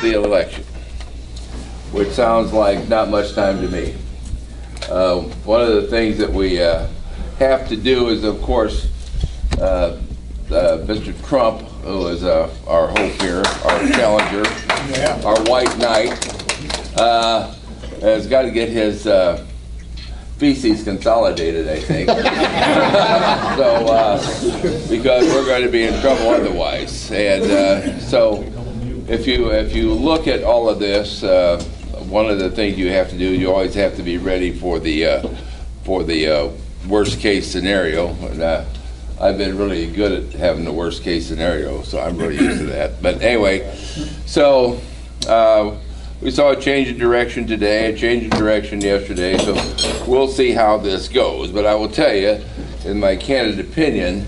the election, which sounds like not much time to me. One of the things that we have to do is, of course, Mr. Trump, who is our hope here, our challenger, our white knight, has got to get his feces consolidated, I think. So, because we're going to be in trouble otherwise. And so, if you look at all of this, one of the things you have to do, you always have to be ready for the worst case scenario. And I've been really good at having the worst case scenario, so I'm really used to that. But anyway, so we saw a change of direction today, a change of direction yesterday, so we'll see how this goes. But I will tell you, in my candid opinion,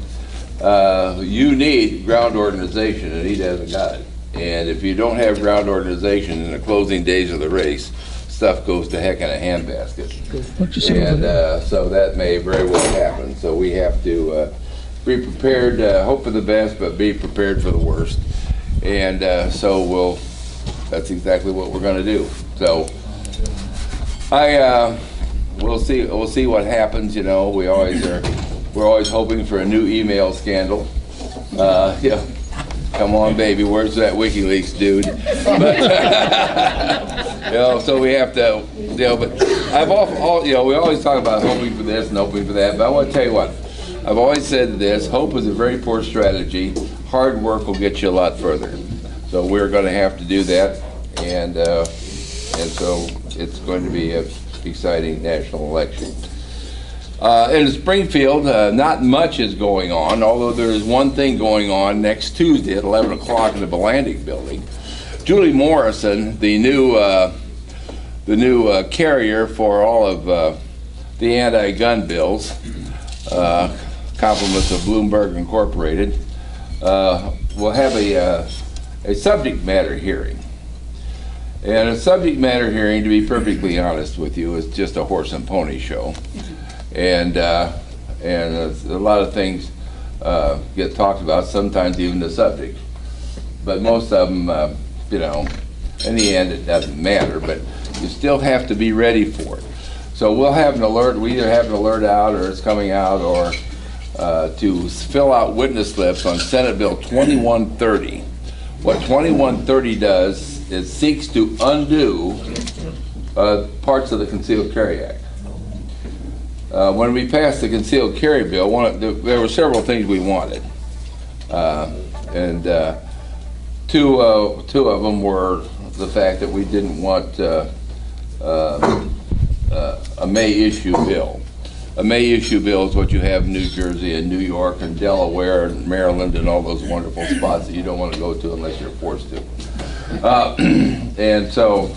you need ground organization, and he hasn't got it. And if you don't have ground organization in the closing days of the race, stuff goes to heck in a handbasket. And so that may very well happen. So we have to be prepared, hope for the best, but be prepared for the worst. And so that's exactly what we're going to do. So we'll see what happens. You know, we're always hoping for a new email scandal. Yeah. Come on, baby, where's that WikiLeaks dude? But, you know, so we have to, you know, but we always talk about hoping for this and hoping for that, but I want to tell you what, I've always said this, hope is a very poor strategy. Hard work will get you a lot further. So we're going to have to do that, and so it's going to be an exciting national election. In Springfield, not much is going on, although there is one thing going on next Tuesday at 11 o'clock in the Belandic building. Julie Morrison, the new carrier for all of the anti-gun bills, compliments of Bloomberg Incorporated, will have a subject matter hearing. And a subject matter hearing, to be perfectly honest with you, is just a horse and pony show. And a lot of things get talked about, sometimes even the subject. But most of them, you know, in the end it doesn't matter, but you still have to be ready for it. So we'll have an alert, we either have an alert out or it's coming out, or to fill out witness slips on Senate Bill 2130. What 2130 does is seeks to undo parts of the Concealed Carry Act. When we passed the concealed carry bill, there were several things we wanted, and two of them were the fact that we didn't want a May issue bill. A May issue bill is what you have in New Jersey and New York and Delaware and Maryland and all those wonderful spots that you don't want to go to unless you're forced to. And so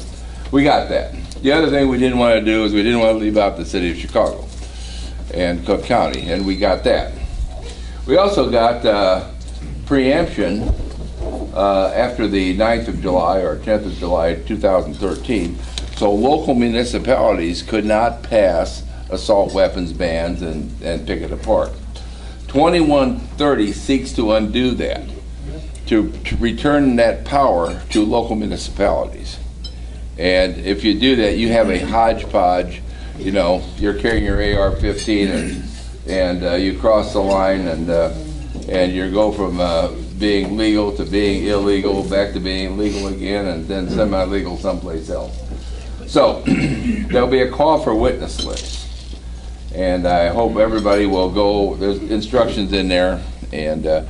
we got that. The other thing we didn't want to do is we didn't want to leave out the city of Chicago and Cook County, and we got that. We also got preemption after the 9th of July or 10th of July 2013, so local municipalities could not pass assault weapons bans and pick it apart. 2130 seeks to undo that, to return that power to local municipalities. And if you do that, you have a hodgepodge. You know, you're carrying your AR-15 and you cross the line and you go from being legal to being illegal, back to being legal again, and then semi-legal someplace else. So there'll be a call for witness slips, and I hope everybody will go. There's instructions in there, and I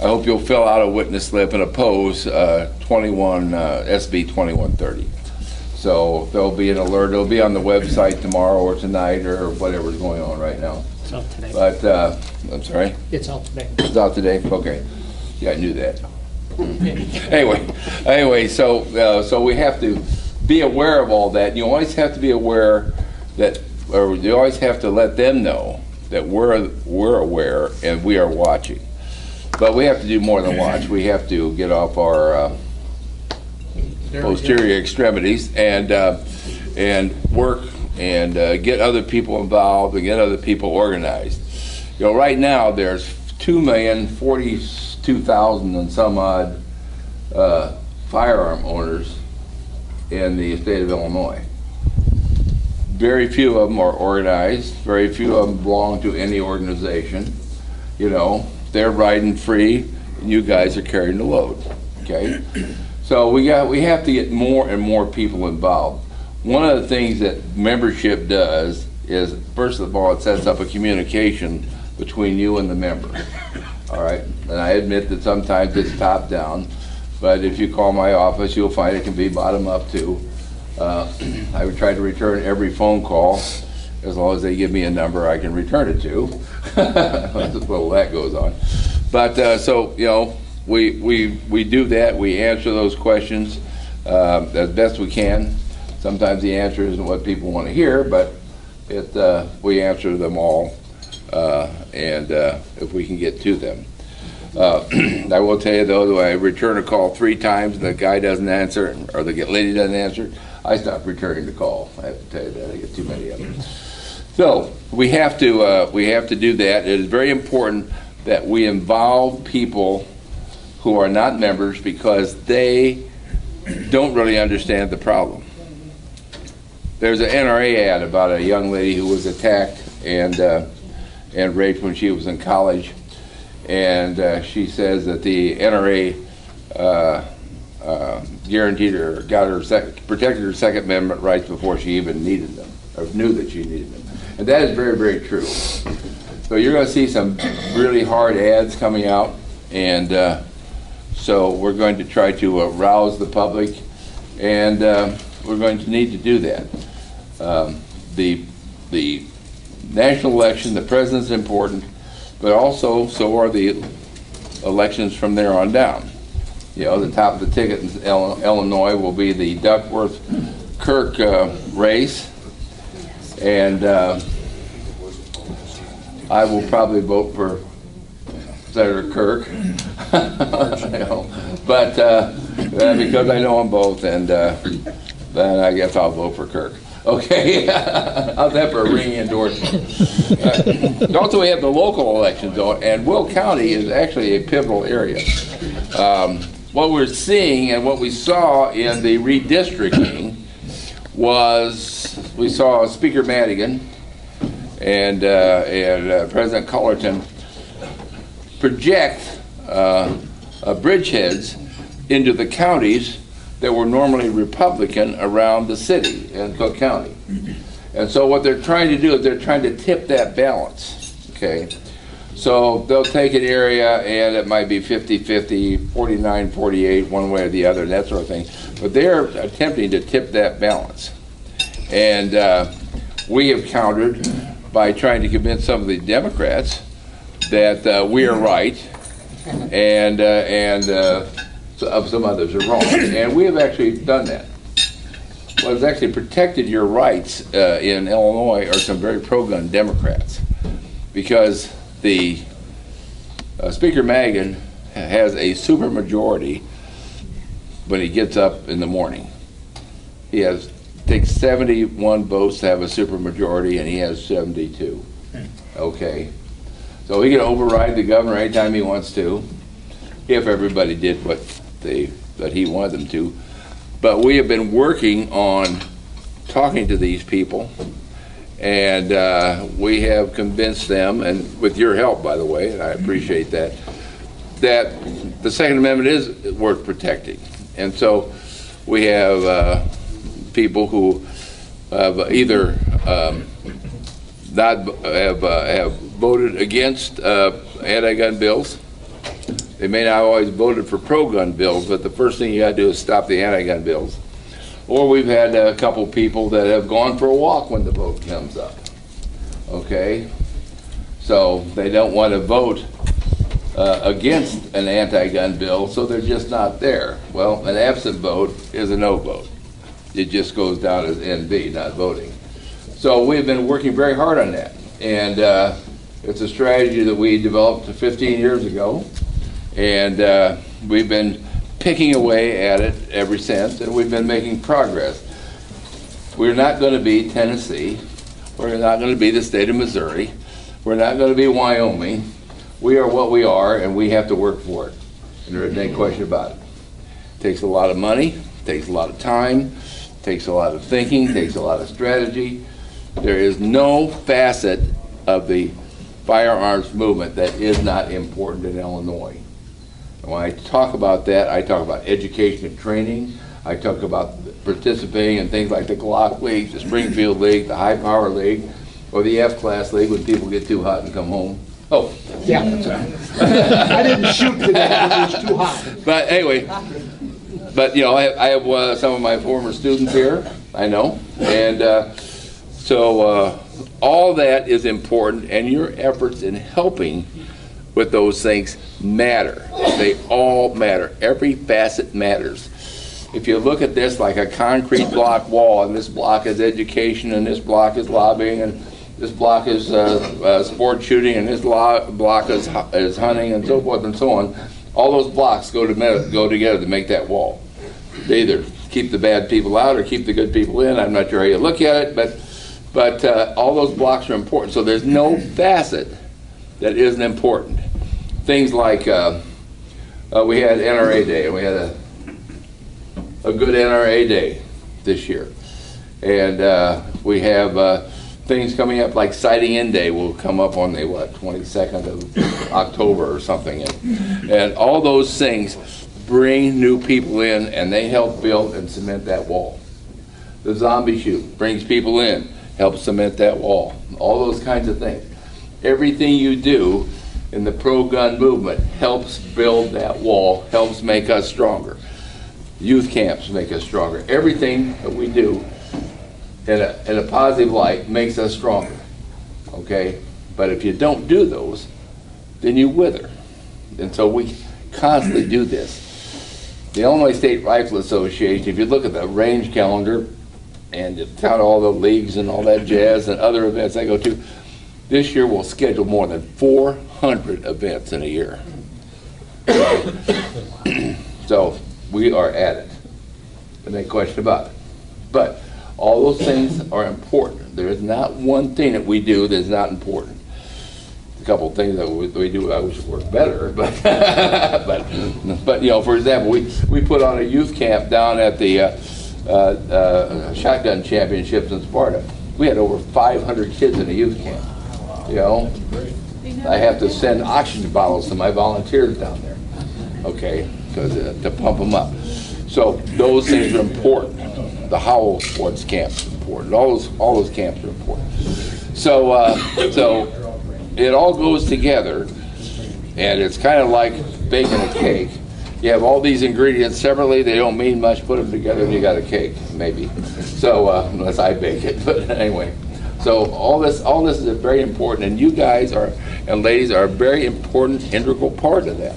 hope you'll fill out a witness slip and oppose SB 2130. So there'll be an alert. It'll be on the website tomorrow or tonight or whatever's going on right now. It's out today. But I'm sorry? It's out today. It's out today? Okay. Yeah, I knew that. Anyway, so we have to be aware of all that. You always have to be aware that, or you always have to let them know that we're aware and we are watching. But we have to do more than watch. We have to get off our posterior extremities and work and get other people involved and get other people organized. You know, right now there's 2,042,000 and some odd firearm owners in the state of Illinois. Very few of them are organized. Very few of them belong to any organization. You know, they're riding free, and you guys are carrying the load. Okay, so we have to get more and more people involved. One of the things that membership does is, first of all, it sets up a communication between you and the member. All right, and I admit that sometimes it's top down, but if you call my office, you'll find it can be bottom up too. I would try to return every phone call, as long as they give me a number I can return it to. Well, that goes on. But so, you know, we do that. We answer those questions as best we can. Sometimes the answer isn't what people want to hear, but we answer them all, and if we can get to them. I will tell you though, that I return a call 3 times and the guy doesn't answer, or the lady doesn't answer, I stop returning the call. I have to tell you that. I get too many of them. So we have to do that. It is very important that we involve people who are not members, because they don't really understand the problem. There's an NRA ad about a young lady who was attacked and raped when she was in college, and she says that the NRA guaranteed her, protected her Second Amendment rights before she even needed them, or knew that she needed them. And that is very, very true. So you're going to see some really hard ads coming out, and so we're going to try to rouse the public, and we're going to need to do that. The national election, the president's important, but also so are the elections from there on down. You know, the top of the ticket in Illinois will be the Duckworth-Kirk race, and I will probably vote for Senator Kirk, but because I know them both, and then I guess I'll vote for Kirk. Okay, how's that for a ringing endorsement? Also, we have the local elections, though, and Will County is actually a pivotal area. What we're seeing and what we saw in the redistricting was, we saw Speaker Madigan and President Cullerton project bridgeheads into the counties that were normally Republican around the city in Cook County. And so what they're trying to do is they're trying to tip that balance, okay? So they'll take an area and it might be 50-50, 49-48, one way or the other, that sort of thing. But they're attempting to tip that balance. And we have countered by trying to convince some of the Democrats that we are right, and some others are wrong. And we have actually done that. What has actually protected your rights in Illinois are some very pro-gun Democrats, because the Speaker Madigan has a supermajority when he gets up in the morning. He takes 71 votes to have a supermajority, and he has 72. Okay, so he can override the governor anytime he wants to, if everybody did what he wanted them to. But we have been working on talking to these people, and we have convinced them, and with your help, by the way, and I appreciate that, that the Second Amendment is worth protecting. And so we have people who have either have voted against anti-gun bills. They may not have always voted for pro-gun bills, but the first thing you got to do is stop the anti-gun bills. Or we've had a couple people that have gone for a walk when the vote comes up. Okay? So they don't want to vote against an anti-gun bill, so they're just not there. Well, an absent vote is a no vote. It just goes down as NV, not voting. So we've been working very hard on that. And it's a strategy that we developed 15 years ago. And we've been picking away at it ever since, and we've been making progress. We're not going to be Tennessee. We're not going to be the state of Missouri. We're not going to be Wyoming. We are what we are, and we have to work for it. And there isn't any question about it. Takes a lot of money, takes a lot of time, takes a lot of thinking, takes a lot of strategy. There is no facet of the firearms movement that is not important in Illinois. And when I talk about that, I talk about education and training. I talk about participating in things like the Glock League, the Springfield League, the High Power League, or the F-Class League when people get too hot and come home. Oh, yeah. I didn't shoot today because it was too hot. But anyway, but you know, I have some of my former students here, I know, and so all that is important, and your efforts in helping with those things matter. They all matter. Every facet matters. If you look at this like a concrete block wall, and this block is education, and this block is lobbying, and this block is sport shooting, and this block is hunting, and so forth and so on, all those blocks go together to make that wall. They either keep the bad people out or keep the good people in. I'm not sure how you look at it, but all those blocks are important. So there's no facet that isn't important. Things like we had NRA Day, and we had a good NRA Day this year. And we have things coming up like Sighting In Day will come up on the, 22nd of October or something. And all those things bring new people in, and they help build and cement that wall. The zombie shoot brings people in, helps cement that wall. All those kinds of things. Everything you do in the pro-gun movement helps build that wall, helps make us stronger. Youth camps make us stronger. Everything that we do in a positive light makes us stronger, okay? But if you don't do those, then you wither. And so we constantly do this. The Illinois State Rifle Association, if you look at the range calendar and you count all the leagues and all that jazz and other events I go to, this year we'll schedule more than 400 events in a year. So we are at it. No question about it. But all those things are important. There is not one thing that we do that's not important. A couple of things that we do I wish worked better, but but you know, for example, we put on a youth camp down at the shotgun championships in Sparta. We had over 500 kids in a youth camp. You know, I have to send oxygen bottles to my volunteers down there, okay, because to pump them up. So those things are important. The Howell Sports Camp is important. All those camps are important. So so it all goes together, and it's kind of like baking a cake. You have all these ingredients separately; they don't mean much. Put them together, and you got a cake, maybe. So unless I bake it, but anyway. So all this is very important, and you guys and ladies are a very important, integral part of that.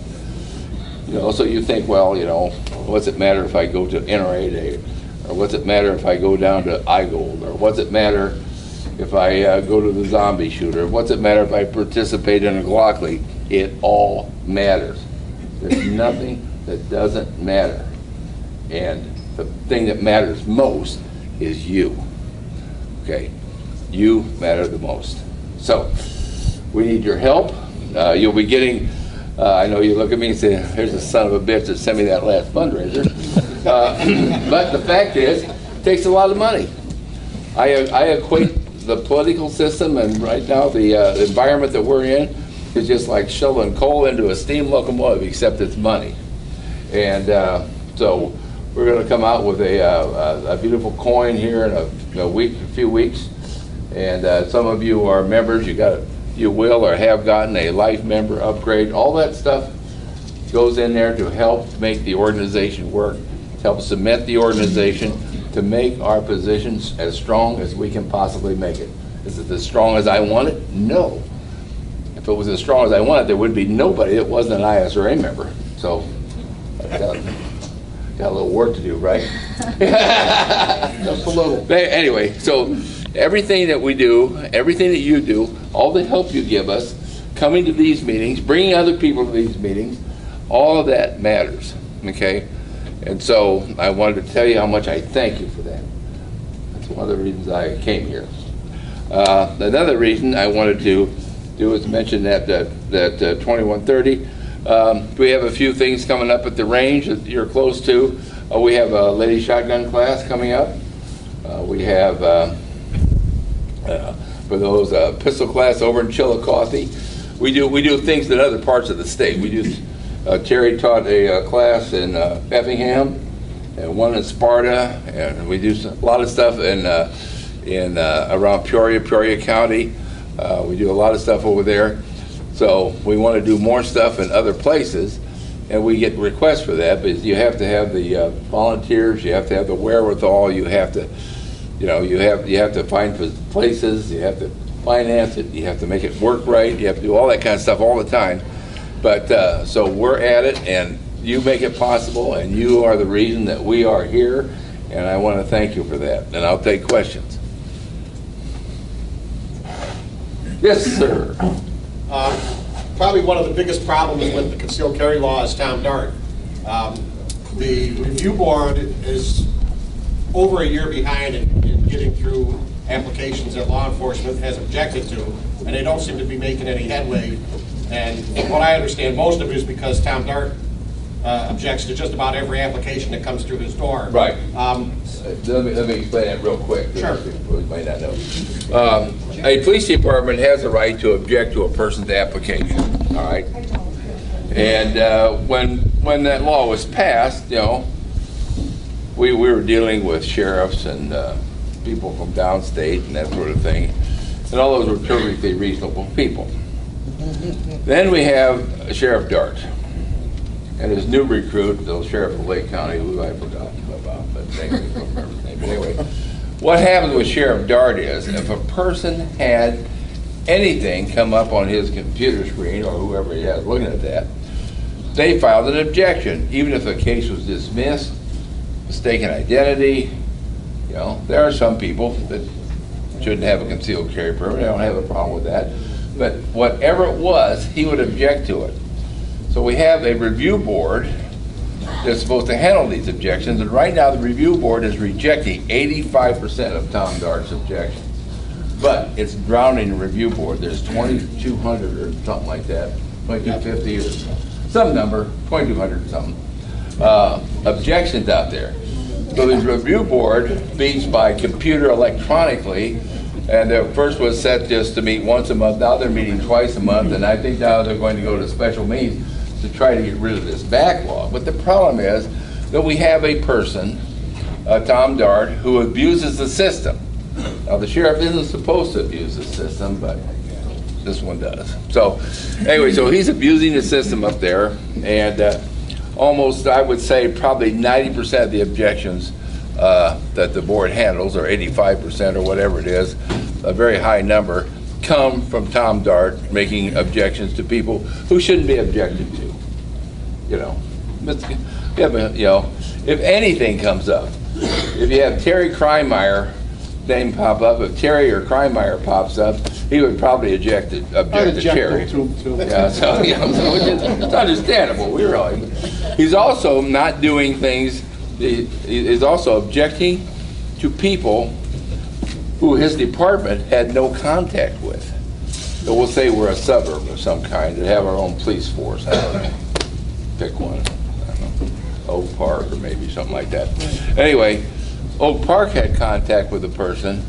You know, so you think, well, you know, what's it matter if I go to NRA Day, or what's it matter if I go down to iGold, or what's it matter if I go to the zombie shooter, what's it matter if I participate in a Glock League? It all matters. There's nothing that doesn't matter, and the thing that matters most is you. Okay. You matter the most. So we need your help. You'll be getting, I know you look at me and say, here's a son of a bitch that sent me that last fundraiser. But the fact is, it takes a lot of money. I equate the political system and right now the environment that we're in is just like shoveling coal into a steam locomotive, except it's money. And so we're going to come out with a beautiful coin here in a few weeks. And some of you are members. You will or have gotten a life member upgrade. All that stuff goes in there to help make the organization work, to help cement the organization, to make our positions as strong as we can possibly make it. Is it as strong as I want it? No. If it was as strong as I want it, there would be nobody that wasn't an ISRA member. So got a little work to do, right? Just a little. But anyway, so everything that we do, everything that you do, all the help you give us, coming to these meetings, bringing other people to these meetings, all of that matters, okay? And so I wanted to tell you how much I thank you for that. That's one of the reasons I came here. Another reason I wanted to do is mention that 2130 We have a few things coming up at the range that you're close to. We have a lady shotgun class coming up. We have for those pistol class over in Chillicothe. We do things in other parts of the state. We do. Terry taught a class in Effingham and one in Sparta, and we do a lot of stuff in around Peoria County. We do a lot of stuff over there. So we want to do more stuff in other places, and we get requests for that. But you have to have the volunteers, you have to have the wherewithal, you have to, you have to find places, you have to finance it, you have to make it work right, you have to do all that kind of stuff all the time. But so we're at it, and you make it possible, and you are the reason that we are here, and I want to thank you for that. And I'll take questions. Yes, sir. Probably one of the biggest problems with the concealed carry law is Tom Dart. The review board is over a year behind in getting through applications that law enforcement has objected to, and they don't seem to be making any headway. And from what I understand, most of it is because Tom Dart objects to just about every application that comes through his door. Right. Let me explain that real quick. Sure. You might not know. A police department has a right to object to a person's application. All right. And when that law was passed, we were dealing with sheriffs and people from downstate and that sort of thing, and all those were perfectly reasonable people. Then we have Sheriff Dart and his new recruit, the sheriff of Lake County, who I forgot about, but I don't remember his name. But anyway, what happens with Sheriff Dart is if a person had anything come up on his computer screen or whoever he has looking at that, they filed an objection, even if the case was dismissed, mistaken identity. There are some people that shouldn't have a concealed carry permit. I don't have a problem with that. But whatever it was, he would object to it. So we have a review board that's supposed to handle these objections, and right now the review board is rejecting 85% of Tom Dart's objections. But it's drowning the review board. There's 2,200 or something like that, 2,250 or some number, 2,200 something, objections out there. So the review board meets by computer electronically, and the first was set just to meet once a month. Now they're meeting twice a month, and I think now they're going to go to special meetings to try to get rid of this backlog. But the problem is that we have a person, Tom Dart, who abuses the system. Now the sheriff isn't supposed to abuse the system, but this one does. So anyway, so he's abusing the system up there, and almost, I would say, probably 90% of the objections that the board handles, or 85% or whatever it is, a very high number, come from Tom Dart making objections to people who shouldn't be objected to. If anything comes up, if you have Terry Kreimeyer's name pop up, if Terry or Kreimeier pops up, he would probably object to Terry. Yeah, so it's understandable. He's also not doing things. He's also objecting to people who his department had no contact with. So we'll say we're a suburb of some kind that have our own police force. I don't know. Pick one. I don't know. Oak Park or maybe something like that. Anyway, Oak Park had contact with a person,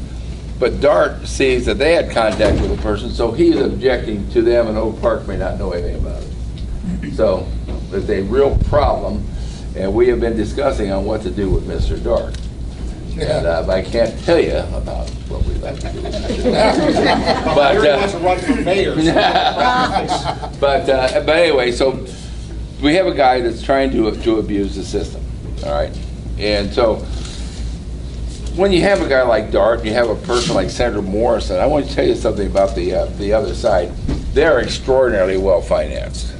but Dart sees that they had contact with a person, so he's objecting to them, and Oak Park may not know anything about it. So there's a real problem, and we have been discussing on what to do with Mr. Dart. And I can't tell you about what we'd like to do with Mr. Dart. But wants to run for mayor. But anyway, so we have a guy that's trying to abuse the system, all right? And so when you have a guy like Dart, and you have a person like Senator Morrison, I want to tell you something about the other side. They're extraordinarily well financed.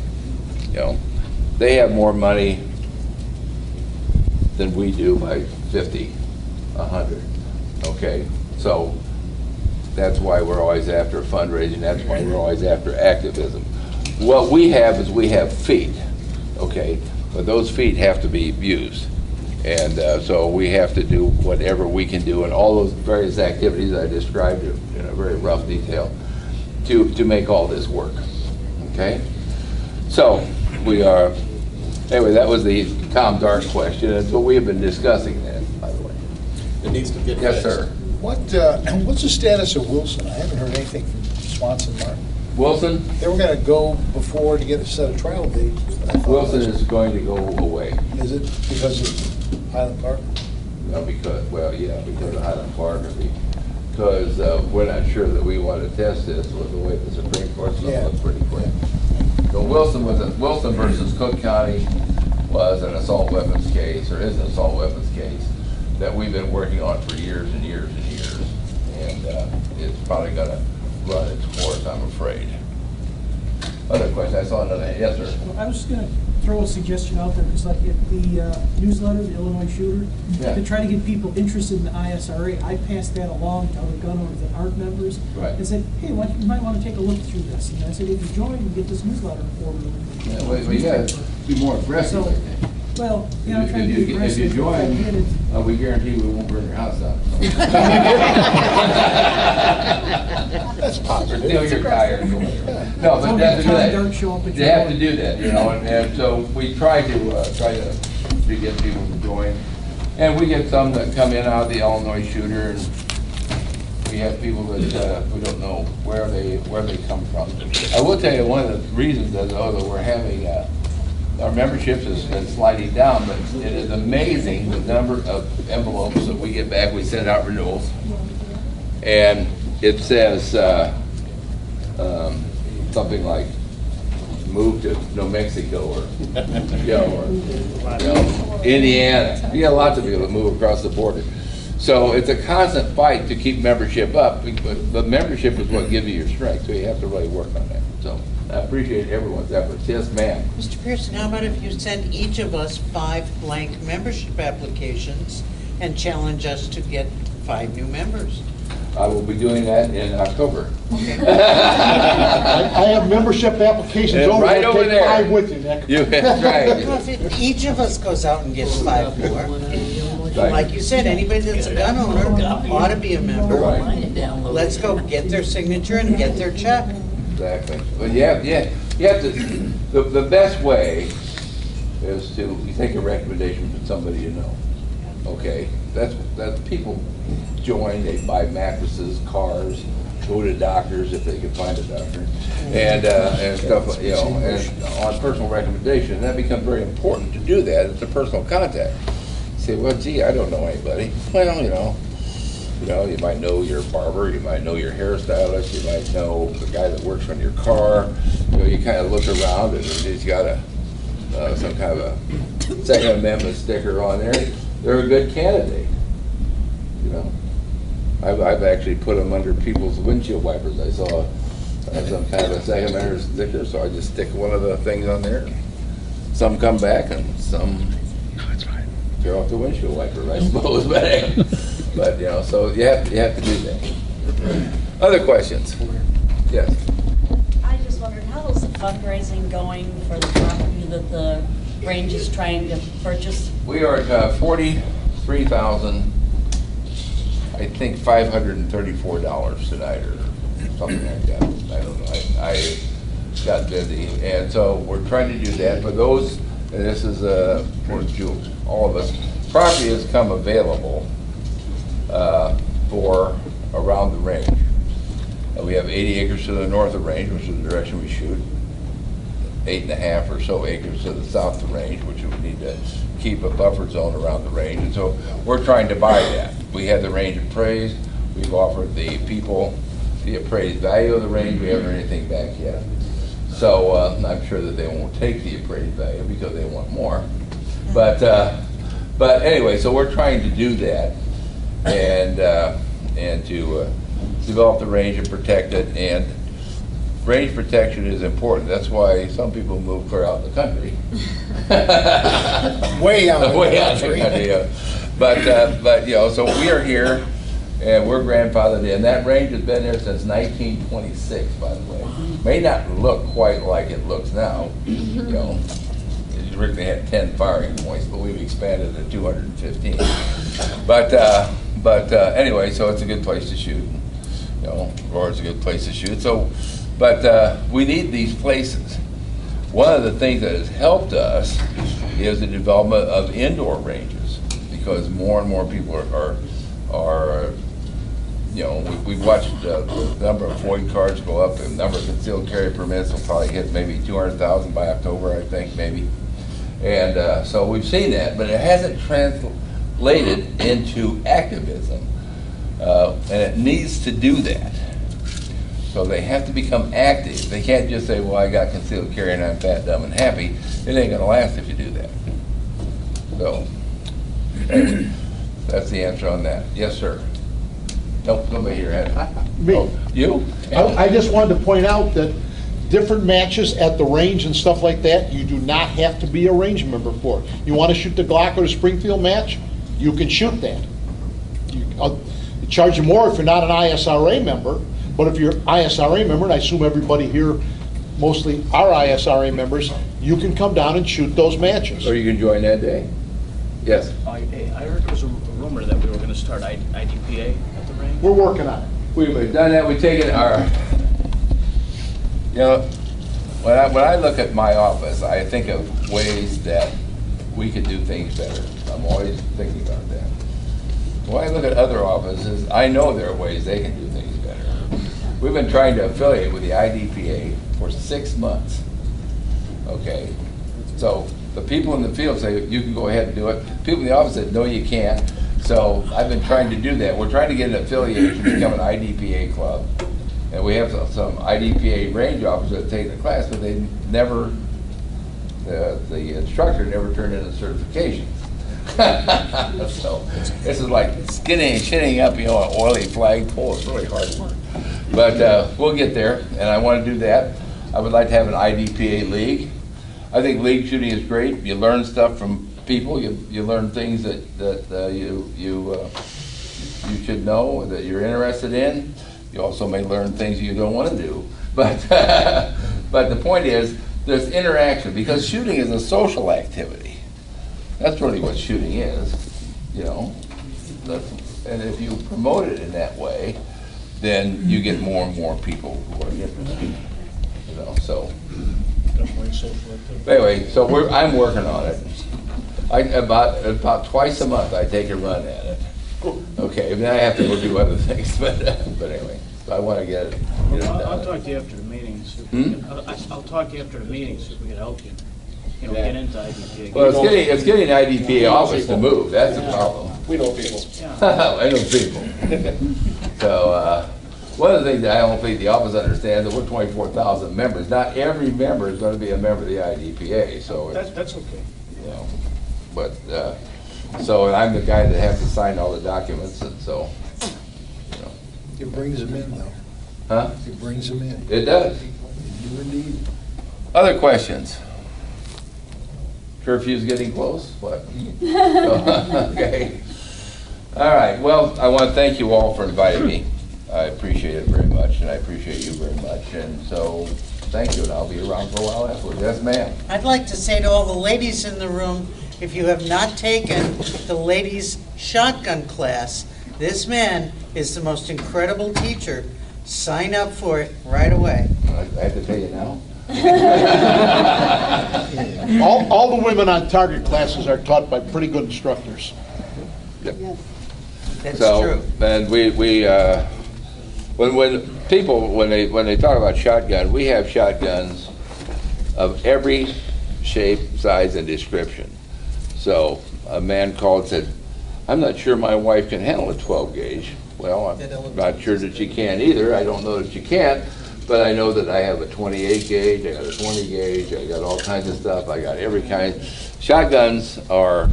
They have more money than we do by 50, 100. Okay, so that's why we're always after fundraising. That's why we're always after activism. What we have is we have feet. Okay, but those feet have to be used. And so we have to do whatever we can do and all those various activities I described in a very rough detail to make all this work. Okay? So we are, anyway, that was the Tom Dart question, and so we have been discussing that, by the way. It needs to get fixed. Yes, sir. What's the status of Wilson? I haven't heard anything from Swanson Martin. Wilson? They were going to go before to get a set of trial dates. Wilson is going to go away. Is it because of Highland Park? No, because, well, yeah, because of Highland Park, because we're not sure that we want to test this with the way the Supreme Court's going to look pretty quick. So Wilson versus Cook County was an assault weapons case, or is an assault weapons case, that we've been working on for years and years and years. And it's probably going to run its course, I'm afraid. Other question, I saw another, yes, sir. Well, I was just going to throw a suggestion out there, because like if the newsletter, the Illinois Shooter, Yeah. to try to get people interested in the ISRA, I passed that along to other gun owners that aren't members. Right. And said, hey, you might want to take a look through this. And I said, if you join, you get this newsletter forward. Yeah, we got to be more aggressive, I So, think. well, you know, trying to be If aggressive. you If I join, get it- we guarantee we won't burn your house down. That's positive. Steal your tires. No, but Don't that's have Tom that. Dart show up at You your have to door. do that, you know, and so we try to get people to join. And we get some that come in out of the Illinois Shooter, and we have people that we don't know where they come from. I will tell you, one of the reasons that we're having our membership has been sliding down, but it is amazing the number of envelopes that we get back. We send out renewals, and it says something like move to New Mexico or Indiana. You got lots of people that move across the border. So it's a constant fight to keep membership up, but membership is what gives you your strength, so you have to really work on that. So I appreciate everyone's efforts. Yes, ma'am. Mr. Pearson, how about if you send each of us 5 blank membership applications and challenge us to get 5 new members? I will be doing that in October. I have membership applications Yeah, over right there. over Take there. 5 with you next. That's right. Well, if each of us goes out and gets 5 more, like you said, anybody that's a gun owner ought to be a member. Right. Let's go get their signature and get their check. Exactly. But you have to, the best way is to you take a recommendation from somebody you know. Okay, that's people join, they buy mattresses, cars, go to doctors if they can find a doctor, and stuff, and on personal recommendation. That becomes very important to do that. It's a personal contact. You say, well, gee, I don't know anybody. Well, you might know your barber, you might know your hairstylist, you might know the guy that works on your car. You kind of look around and he's got some kind of a Second Amendment sticker on there. They're a good candidate. I've actually put them under people's windshield wipers. I saw some kind of a Second Amendment sticker, so I just stick one of the things on there. Some come back and some they're off the windshield wiper, I suppose. But so you have to do that. Other questions? Yes. I just wondered, how is the fundraising going for the property that the range is trying to purchase? We are at $43,000, I think $534 tonight or something like that. I don't know. I got busy, and so we're trying to do that. But those, and this is for all of us, property has come available for around the range. We have 80 acres to the north of the range, which is the direction we shoot. 8.5 or so acres to the south of the range, which we need to keep a buffer zone around the range. And so we're trying to buy that. We have the range appraised. We've offered the people the appraised value of the range. We haven't heard anything back yet. So I'm sure that they won't take the appraised value because they want more. But anyway, so we're trying to do that and to develop the range and protect it. And range protection is important. That's why some people move clear out in the country. Way out in the country. Yeah. But so we are here, and we're grandfathered in. That range has been there since 1926, by the way. May not look quite like it looks now. It originally had 10 firing points, but we've expanded to 215. But anyway, so it's a good place to shoot. Aurora's a good place to shoot. So, but we need these places. One of the things that has helped us is the development of indoor ranges, because more and more people are you know, we've watched the number of FOID cards go up, the number of concealed carry permits will probably hit maybe 200,000 by October, I think, maybe. And so we've seen that, but it hasn't translated into activism, and it needs to do that. So they have to become active. They can't just say, well, I got concealed carry and I'm fat, dumb, and happy. It ain't gonna last if you do that. So, anyway, that's the answer on that. Yes, sir. Nope, nobody here had it. Me. Oh, you? I just wanted to point out that different matches at the range and stuff like that, you do not have to be a range member for. You want to shoot the Glock or the Springfield match, you can shoot that. I'll charge you more if you're not an ISRA member, but if you're ISRA member, and I assume everybody here mostly are ISRA members, you can come down and shoot those matches. Or you can join that day. Yes. I heard there was a rumor that we were going to start IDPA at the range. We're working on it. We've done that, we've taken our, you know, when I look at my office, I think of ways that we could do things better. I'm always thinking about that. When I look at other offices, I know there are ways they can do things better. We've been trying to affiliate with the IDPA for 6 months. Okay, so the people in the field say, you can go ahead and do it. People in the office said, no, you can't. So I've been trying to do that. We're trying to get an affiliation to become an IDPA club. And we have some IDPA range officers that take the class, but they never, the instructor never turned in the certifications. So this is like shinning up, you know, an oily flagpole. It's really hard work. But we'll get there, and I want to do that. I would like to have an IDPA league. I think league shooting is great. You learn stuff from people. You learn things that you should know, that you're interested in. You also may learn things you don't want to do. But but the point is, there's interaction, because shooting is a social activity. That's really what shooting is, you know. And if you promote it in that way, then you get more and more people who are interested. You know, so. Anyway, so I'm working on it. About twice a month I take a run at it. Okay, then I have to go do other things, but anyway, so I want to get it done. I'll talk to you after the meeting. I'll talk to you after the meeting, see if we can help you. You know, get into IDPA. Well, it's getting the IDPA office to move. That's the problem. We know people. I know people. So one of the things that I don't think the office understands, that we're 24,000 members. Not every member is going to be a member of the IDPA. So That's okay. You know, but so I'm the guy that has to sign all the documents, and so, you know. It brings them in, though. Huh? It brings them in. It does. You indeed. Other questions? Curfew's getting close? What? Okay. All right. Well, I want to thank you all for inviting me. I appreciate it very much, and I appreciate you very much. And so, thank you, and I'll be around for a while afterwards. Yes, ma'am. I'd like to say to all the ladies in the room, if you have not taken the ladies' shotgun class, this man is the most incredible teacher. Sign up for it right away. I have to tell you now. All the women on target classes are taught by pretty good instructors. Yep. That's So, true. and when people, when they talk about shotgun, we have shotguns of every shape, size, and description. So a man called and said, I'm not sure my wife can handle a 12 gauge. Well, I'm not sure that she can either. I don't know that she can't, but I know that I have a 28 gauge, I got a 20 gauge, I got all kinds of stuff, I got every kind. Shotguns are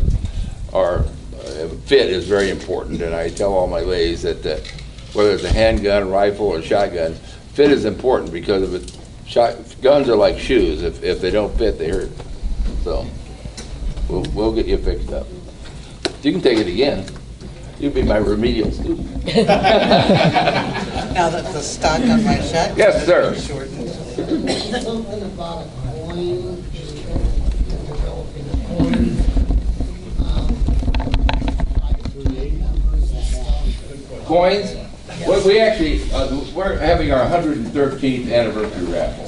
fit is very important, and I tell all my ladies that whether it's a handgun, rifle, or shotgun, fit is important, because of it. Guns are like shoes. If they don't fit, they hurt. So we'll get you fixed up. You can take it again. You'll be my remedial student. Now that the stock on my shotgun Yes, sir. is shortened. Something about a coin, developing a coin. Coins? We actually, we're having our 113th anniversary raffle.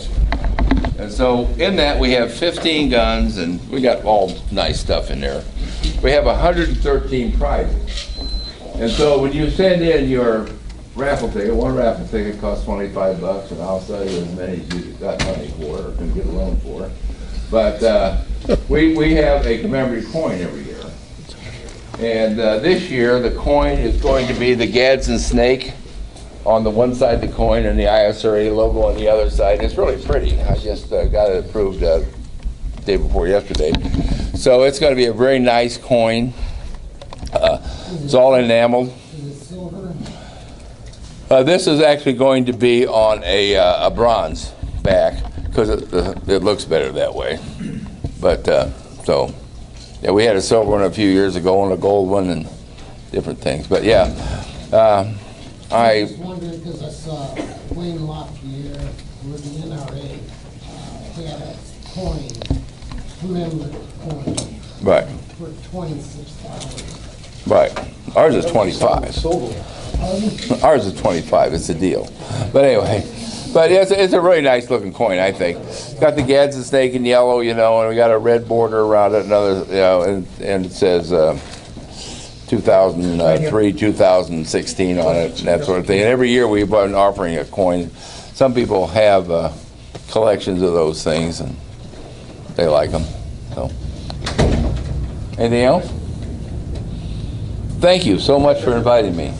And so in that, we have 15 guns, and we got all nice stuff in there. We have 113 prizes. And so when you send in your raffle ticket, one raffle ticket costs $25, and I'll sell you as many as you got money for or can get a loan for. But we have a commemorative coin every year. And this year, the coin is going to be the Gadsden snake on the one side of the coin and the ISRA logo on the other side. It's really pretty. I just got it approved the day before yesterday. So it's going to be a very nice coin. It's all enameled. Is it silver? This is actually going to be on a bronze back because it looks better that way. But so, yeah, we had a silver one a few years ago and a gold one and different things. But yeah, I was just wondering, because I saw Wayne Lafayette with the NRA had a coin, commemorative coin, right, for $26. right. Ours is 25. Ours is 25. It's a deal. But anyway, but it's a really nice looking coin, I think. It's got the Gadsden snake in yellow, you know, and we got a red border around it, another, you know, and it says 2003, 2016 on it, and that sort of thing. And every year we've been offering a coin. Some people have collections of those things, and they like them. So, anything else? Thank you so much for inviting me.